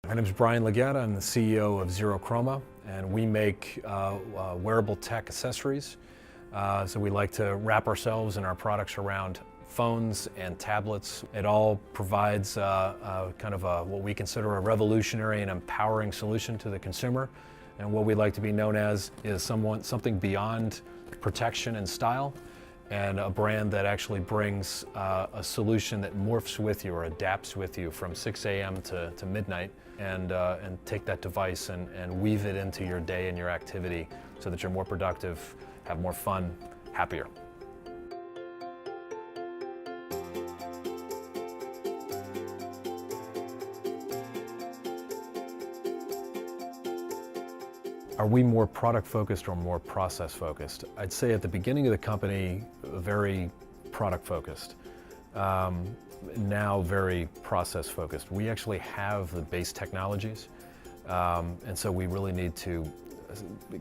My name is Brian Le Gette. I'm the CEO of ZeroChroma, and we make wearable tech accessories. So we like to wrap ourselves and our products around phones and tablets. It all provides what we consider a revolutionary and empowering solution to the consumer. And what we like to be known as is something beyond protection and style, and a brand that actually brings a solution that morphs with you or adapts with you from 6 a.m. to midnight, and take that device and weave it into your day and your activity so that you're more productive, have more fun, happier. Are we more product focused or more process focused? I'd say at the beginning of the company, very product focused. Now very process focused. We actually have the base technologies, and so we really need to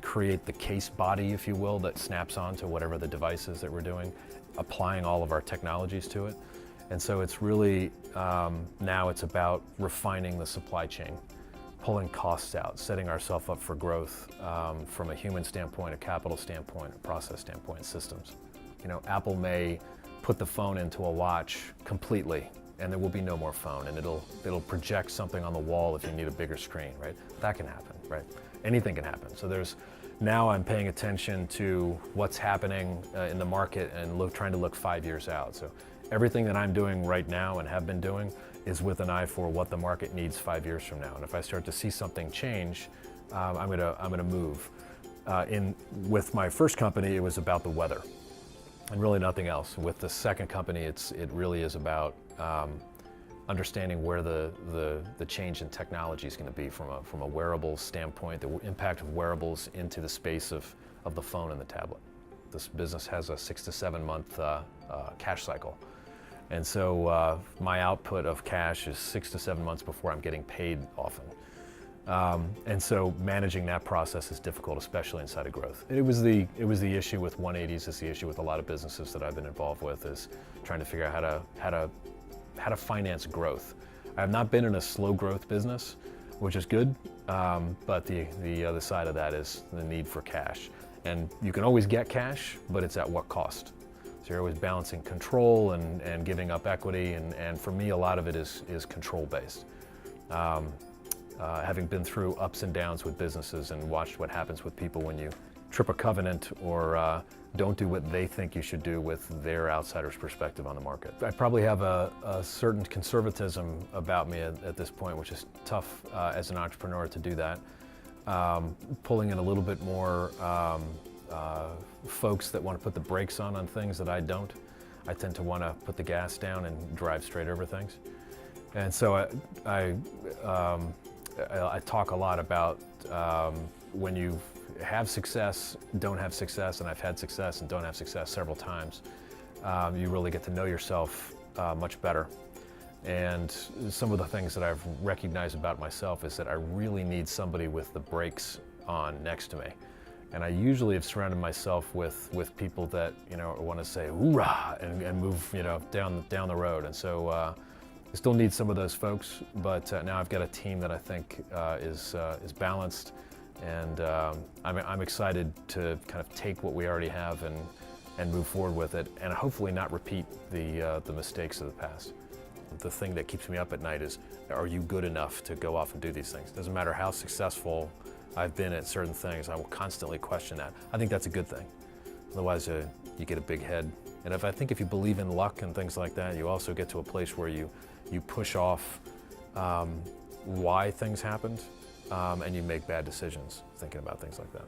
create the case body, if you will, that snaps onto whatever the device is that we're doing, applying all of our technologies to it. And so it's really, now it's about refining the supply chain, pulling costs out, setting ourselves up for growth from a human standpoint, a capital standpoint, a process standpoint, systems. You know, Apple may put the phone into a watch completely, and there will be no more phone, and it'll project something on the wall if you need a bigger screen, right? That can happen, right? Anything can happen. So now I'm paying attention to what's happening in the market and trying to look 5 years out. So everything that I'm doing right now and have been doing is with an eye for what the market needs 5 years from now. And if I start to see something change, I'm gonna move. With my first company, it was about the weather and really nothing else. With the second company, it really is about understanding where the change in technology is going to be from a wearable standpoint, the impact of wearables into the space of the phone and the tablet. This business has a 6 to 7 month cash cycle. And so my output of cash is 6 to 7 months before I'm getting paid often. And so managing that process is difficult, especially inside of growth. It was the issue with 180s, it's the issue with a lot of businesses that I've been involved with, is trying to figure out how to finance growth. I have not been in a slow growth business, which is good, but the other side of that is the need for cash. And you can always get cash, but it's at what cost? So you're always balancing control and giving up equity, and for me, a lot of it is control based. Having been through ups and downs with businesses and watched what happens with people when you trip a covenant or don't do what they think you should do with their outsider's perspective on the market. I probably have a certain conservatism about me at this point, which is tough as an entrepreneur to do that. Pulling in a little bit more folks that want to put the brakes on things that I don't. I tend to want to put the gas down and drive straight over things. And so I talk a lot about when you have success, don't have success, and I've had success and don't have success several times. You really get to know yourself much better. And some of the things that I've recognized about myself is that I really need somebody with the brakes on next to me. And I usually have surrounded myself with people that, you know, want to say hoorah and move, you know, down the road. And so I still need some of those folks, but now I've got a team that I think is balanced, and I'm excited to kind of take what we already have and move forward with it, and hopefully not repeat the mistakes of the past. The thing that keeps me up at night is, are you good enough to go off and do these things? Doesn't matter how successful I've been at certain things, I will constantly question that. I think that's a good thing. Otherwise, you get a big head. And I think if you believe in luck and things like that, you also get to a place where you push off why things happened, and you make bad decisions thinking about things like that.